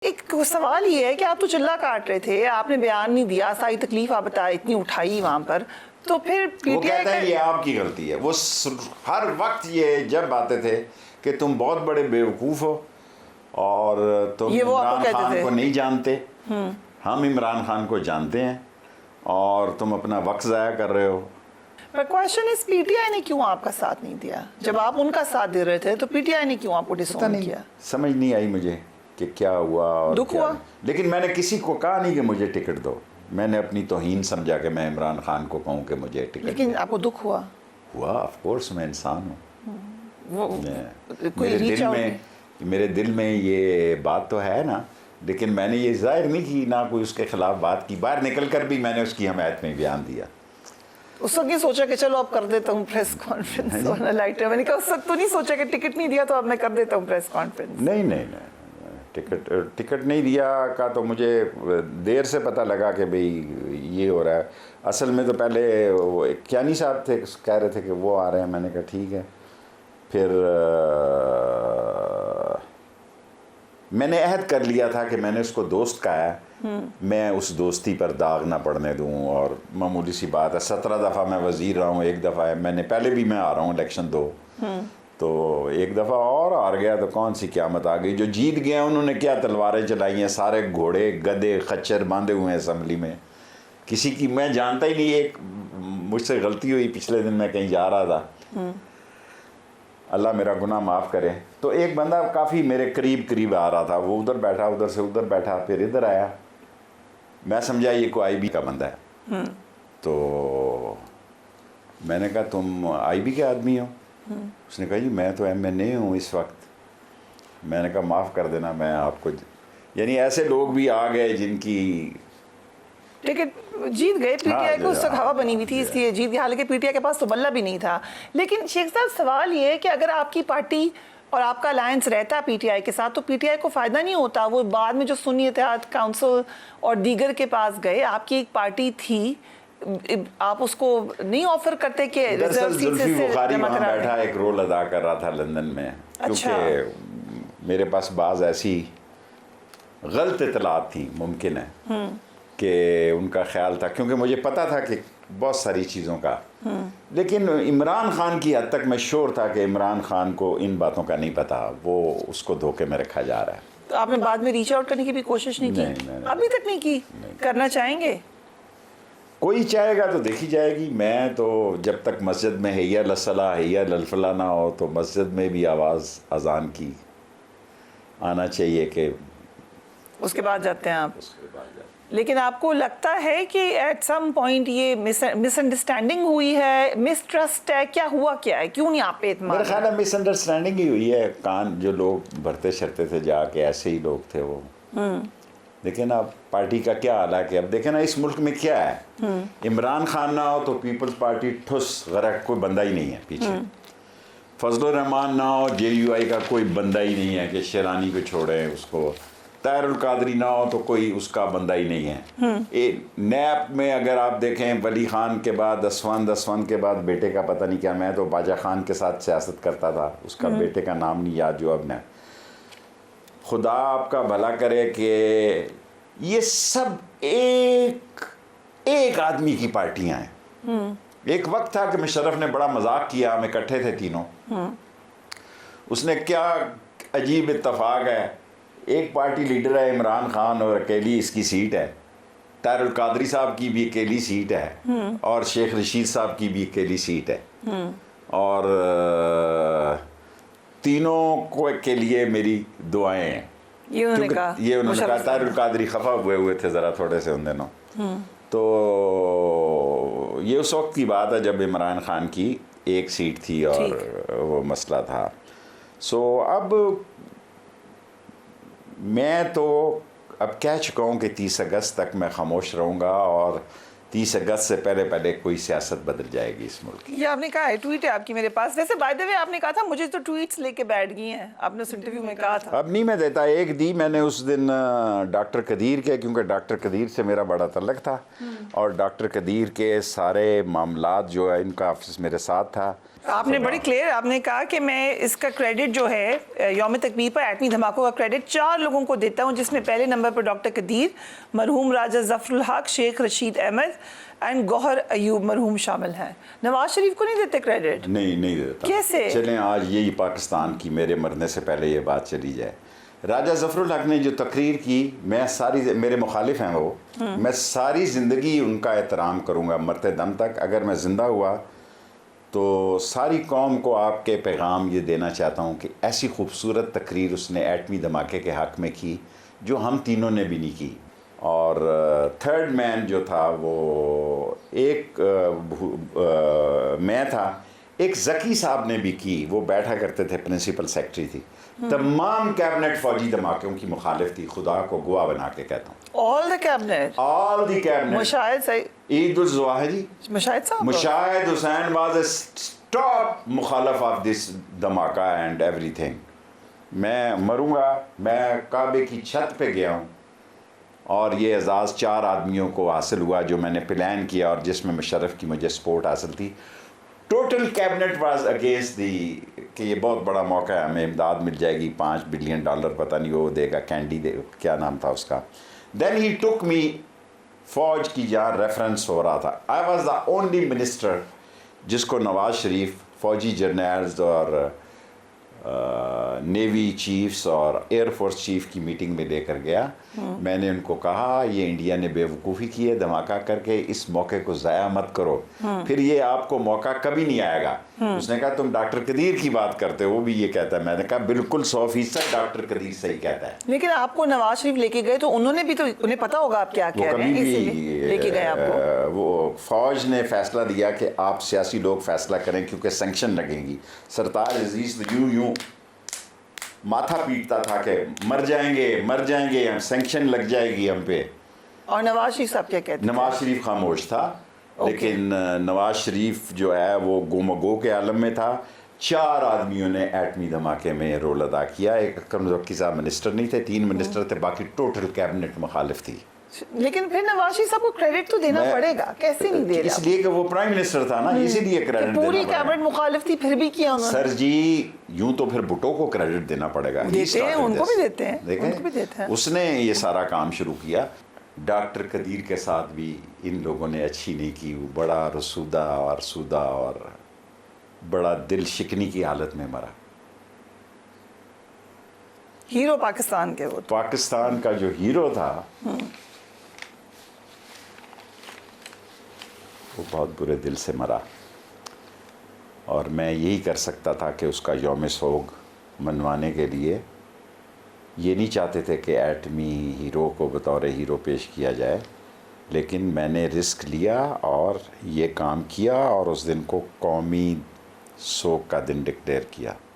ایک سوال یہ ہے کہ آپ تو چلا کاٹ رہے تھے، آپ نے بیان نہیں دیا، ساری تکلیف آپ بتا اتنی اٹھائی وہاں پر، تو پھر پی وہ ٹی آئی کہتے ہیں یہ آپ کی غلطی ہے. وہ ہر وقت یہ جب آتے تھے کہ تم بہت بڑے بیوقوف ہو اور تم یہ وہ آپ کو عمران کہتے خان تھے؟ کو نہیں جانتے. ہم عمران خان کو جانتے ہیں اور تم اپنا وقت ضائع کر رہے ہو. Question us P T I نے کیوں آپ کا ساتھ نہیں دیا؟ جب آپ ان کا ساتھ دے رہے تھے تو پی ٹی آئی نے کیوں آپ کو پتہ ڈسون نہیں، کیا؟ سمجھ نہیں آئی مجھے کہ کیا ہوا اور دکھ کیا ہوا؟ نہیں. لیکن میں نے کسی کو کہا نہیں کہ مجھے ٹکٹ دو. میں نے اپنی توہین سمجھا کہ میں عمران خان کو کہوں کہ مجھے ٹکٹ لیکن دے. آپ کو دکھ ہوا؟ ہوا، آف کورس، میں انسان ہوں. وہ کوئی میرے ریچ دل آؤٹ میں نہیں؟ میرے دل میں یہ بات تو ہے نا، لیکن میں نے یہ ظاہر نہیں کی، نہ کوئی اس کے خلاف بات کی. باہر نکل کر بھی میں نے اس کی حمایت میں بیان دیا. اس وقت نہیں سوچا کہ چلو اب کر دیتا ہوں پریس کانفرنس والا لائٹر؟ میں نے کہا اس وقت تو نہیں سوچا کہ ٹکٹ نہیں دیا تو اب میں کر دیتا ہوں پریس کانفرنس؟ نہیں، ٹکٹ نہیں دیا کا تو مجھے دیر سے پتہ لگا کہ بھئی یہ ہو رہا ہے. اصل میں تو پہلے وہ کیانی صاحب تھے، کہہ رہے تھے کہ وہ آ رہے ہیں. میں نے کہا ٹھیک ہے. پھر میں نے عہد کر لیا تھا کہ میں نے اس کو دوست کہا ہے، میں اس دوستی پر داغ نہ پڑنے دوں. اور معمولی سی بات ہے، 17 دفعہ میں وزیر رہا ہوں، ایک دفعہ ہے میں نے پہلے بھی میں آ رہا ہوں الیکشن 2، تو ایک دفعہ اور ہار گیا تو کون سی قیامت آ گئی. جو جیت گئے ہیں انہوں نے کیا تلواریں چلائی ہیں، سارے گھوڑے گدے خچر باندھے ہوئے ہیں اسمبلی میں. کسی کی میں جانتا ہی نہیں. ایک مجھ سے غلطی ہوئی، پچھلے دن میں کہیں جا رہا تھا، اللہ میرا گناہ معاف کرے، تو ایک بندہ کافی میرے قریب آ رہا تھا. وہ ادھر بیٹھا، ادھر سے ادھر بیٹھا، پھر ادھر آیا. میں سمجھا یہ کوئی آئی بی کا بندہ ہے. تو میں نے کہا تم آئی بی کے آدمی ہو؟ اس نے کہا جی میں تو ایم این اے ہوں اس وقت. میں نے کہا معاف کر دینا، میں آپ کو یعنی ایسے لوگ بھی آ گئے جن کی ٹکٹ جیت گئے. پی ٹی آئی کو اس وقت ہوا بنی ہوئی تھی، اس لیے جیت گیا، حالانکہ پی ٹی آئی کے پاس تو بلہ بھی نہیں تھا. لیکن شیخ صاحب سوال یہ ہے کہ اگر آپ کی پارٹی اور آپ کا الائنس رہتا پی ٹی آئی کے ساتھ تو پی ٹی آئی کو فائدہ نہیں ہوتا؟ وہ بعد میں جو سنی اتحاد کونسل اور دیگر کے پاس گئے، آپ کی ایک پارٹی تھی، آپ اس کو نہیں آفر کرتے کہ ریزرو دراصل سیٹ زلفی سے بخاری جمع وہاں کرا بیٹھا دیں؟ ایک رول ادا کر رہا تھا لندن میں، اچھا. کیونکہ میرے پاس بعض ایسی غلط اطلاعات تھیں، ممکن ہے کہ ان کا خیال تھا، کیونکہ مجھے پتا تھا کہ بہت ساری چیزوں کا. لیکن عمران خان کی حد تک میں شور تھا کہ عمران خان کو ان باتوں کا نہیں پتا، وہ اس کو دھوکے میں رکھا جا رہا ہے. تو آپ نے بعد میں ریچ آؤٹ کرنے کی بھی کوشش نہیں کی؟ نہیں. ابھی تک نہیں کی؟ کرنا چاہیں گے؟ کوئی چاہے گا تو دیکھی جائے گی. میں تو جب تک مسجد میں حی علی الصلاۃ حی علی الفلاح نہ ہو تو مسجد میں بھی آواز اذان کی آنا چاہیے کہ اس کے بعد جاتے ہیں آپ. اس کے بعد جائے. لیکن آپ کو لگتا ہے کہ ایٹ سم پوائنٹ یہ مس انڈرسٹینڈنگ ہوئی ہے، مس ٹرسٹ ہے، کیا ہوا، کیا ہے، کیوں نہیں آپ پہ اعتماد؟ میرا خیال ہے مس انڈرسٹینڈنگ ہی ہوئی ہے. کان جو لوگ بھرتے شرتے تھے جا کے، ایسے ہی لوگ تھے وہ. لیکن اب پارٹی کا کیا حال ہے کہ اب دیکھیں نا اس ملک میں کیا ہے. عمران خان نہ ہو تو پیپلز پارٹی ٹھس غرق، کوئی بندہ ہی نہیں ہے پیچھے. فضل الرحمان نہ ہو، جے یو آئی کا کوئی بندہ ہی نہیں ہے کہ شیرانی کو چھوڑیں اس کو. طاہر القادری نہ ہو تو کوئی اس کا بندہ ہی نہیں ہے. نیب میں اگر آپ دیکھیں ولی خان کے بعد اسفند کے بعد بیٹے کا پتہ نہیں کیا، میں تو باجا خان کے ساتھ سیاست کرتا تھا، اس کا بیٹے کا نام نہیں یاد جو اب نے. خدا آپ کا بھلا کرے کہ یہ سب ایک آدمی کی پارٹیاں ہیں. ایک وقت تھا کہ مشرف نے بڑا مذاق کیا، ہم اکٹھے تھے تینوں. اس نے کیا عجیب اتفاق ہے، ایک پارٹی لیڈر ہے عمران خان اور اکیلی اس کی سیٹ ہے. طاہر القادری صاحب کی بھی اکیلی سیٹ ہے اور شیخ رشید صاحب کی بھی اکیلی سیٹ ہے. اور تینوں کو کے لیے میری دعائیں ہیں. یہ انہوں نے کہا، یہ انہوں نے کہا. طاہر القادری خفا ہوئے تھے ذرا تھوڑے سے ان دنوں. تو یہ اس وقت کی بات ہے جب عمران خان کی ایک سیٹ تھی اور وہ مسئلہ تھا. سو اب میں تو اب کہہ چکا ہوں کہ 30 اگست تک میں خاموش رہوں گا، اور 30 اگست سے پہلے کوئی سیاست بدل جائے گی اس ملک کی. یہ آپ نے کہا ہے، ٹویٹ ہے آپ کی میرے پاس. ویسے بائی دی وے آپ نے کہا تھا مجھے تو ٹویٹس لے کے بیٹھ گئی ہیں، آپ نے اس انٹرویو میں کہا تھا. اب نہیں میں دیتا. ایک دی میں نے اس دن ڈاکٹر قدیر کے، کیونکہ ڈاکٹر قدیر سے میرا بڑا تعلق تھا اور ڈاکٹر قدیر کے سارے معاملات جو ہے ان کا آفس میرے ساتھ تھا. آپ نے بڑی کلیئر آپ نے کہا کہ میں اس کا کریڈٹ جو ہے یوم تکبیر پر ایٹمی دھماکوں کا کریڈٹ 4 لوگوں کو دیتا ہوں، جس میں پہلے نمبر پر ڈاکٹر قدیر، مرحوم راجہ ظفر الحق، شیخ رشید احمد اینڈ گوہر ایوب مرحوم شامل ہیں۔ نواز شریف کو نہیں دیتے کریڈٹ؟ نہیں دیتا۔ کیسے؟ چلیں آج یہی پاکستان کی میرے مرنے سے پہلے یہ بات چلی جائے، راجہ ظفر الحق نے جو تقریر کی، میں میرے مخالف ہیں وہ، میں ساری زندگی ان کا احترام کروں گا مرتے دم تک۔ اگر میں زندہ ہوا تو ساری قوم کو آپ کے پیغام یہ دینا چاہتا ہوں کہ ایسی خوبصورت تقریر اس نے ایٹمی دھماکے کے حق میں کی جو ہم تینوں نے بھی نہیں کی۔ اور تھرڈ مین جو تھا وہ ایک میں تھا، ایک ذکی صاحب نے بھی کی، وہ بیٹھا کرتے تھے، پرنسپل سیکرٹری تھی، تمام کیبنٹ فوجی دھماکوں کی مخالف تھی، خدا کو گواہ بنا کے کہتا ہوں۔ آل دی کیبنٹ مشاہد عید الزواہری، مشاہد صاحب، Mushahid Hussein was a top مخالف آف دس دھماکہ اینڈ ایوری تھنگ۔ میں مروں گا، میں کعبے کی چھت پہ گیا ہوں اور یہ اعزاز 4 آدمیوں کو حاصل ہوا جو میں نے پلان کیا اور جس میں مشرف کی مجھے سپورٹ حاصل تھی۔ Total cabinet was against the کہ یہ بہت بڑا موقع ہے، ہمیں امداد مل جائے گی، $5 بلین پتہ نہیں وہ دے گا، کینڈی دے، کیا نام تھا اس کا۔ دین ہی ٹک می، فوج کی جہاں ریفرنس ہو رہا تھا، I was the only minister جس کو نواز شریف فوجی جرنیلز اور نیوی چیفز اور ایئر فورس چیف کی میٹنگ میں لے کر گیا۔ میں نے ان کو کہا یہ انڈیا نے بے وقوفی کی ہے دھماکہ کر کے، اس موقع کو ضائع مت کرو، پھر یہ آپ کو موقع کبھی نہیں آئے گا۔ اس نے کہا تم ڈاکٹر قدیر کی بات کرتے ہو، وہ بھی یہ کہتا ہے۔ میں نے کہا بالکل 100% ڈاکٹر قدیر صحیح کہتا ہے۔ لیکن آپ کو نواز شریف لے کے گئے تو انہوں نے بھی تو، انہیں پتا ہوگا آپ کیا کہہ رہے ہیں، اسی لیے لے کے گئے آپ کو۔ وہ فوج نے فیصلہ دیا کہ آپ سیاسی لوگ فیصلہ کریں کیونکہ سینکشن لگیں گی۔ سرتاج عزیز یوں ماتھا پیٹتا تھا کہ مر جائیں گے ہم، سینکشن لگ جائے گی ہم پہ۔ اور نواز شریف صاحب کیا کہتے ہیں؟ نواز شریف خاموش تھا، لیکن نواز شریف جو ہے وہ گو کے عالم میں تھا۔ 4 آدمیوں نے ایٹمی دھماکے میں رول ادا کیا۔ ایک اکرم ذوقی صاحب منسٹر نہیں تھے، 3 منسٹر تھے، باقی ٹوٹل کیبنٹ مخالف تھی۔ لیکن پھر نواز شریف صاحب کو کریڈٹ تو دینا پڑے گا، کیسے نہیں دے رہا؟ اس لیے کہ وہ پرائم منسٹر تھا نا، اسی لیے کریڈٹ پوری کیبنٹ مخالف تھی پھر بھی کیا انہوں نے؟ سر جی یوں تو پھر بھٹو کو کریڈٹ دینا پڑے گا، دیتے ہیں، ان کو بھی دیتے ہیں، دیکھیں ان کو بھی دیتے ہیں۔ اس نے یہ سارا کام شروع کیا۔ ڈاکٹر قدیر کے ساتھ بھی ان لوگوں نے اچھی نہیں کی، وہ بڑا رسودہ اور سودہ اور بڑا دل شکنی کی حالت میں مرا۔ ہیرو پاکستان کے، وہ پاکستان کا جو ہیرو تھا وہ بہت برے دل سے مرا، اور میں یہی کر سکتا تھا کہ اس کا یوم سوگ منوانے کے لیے یہ نہیں چاہتے تھے کہ ایٹمی ہیرو کو بطور ہیرو پیش کیا جائے، لیکن میں نے رسک لیا اور یہ کام کیا اور اس دن کو قومی سوگ کا دن ڈکلیئر کیا۔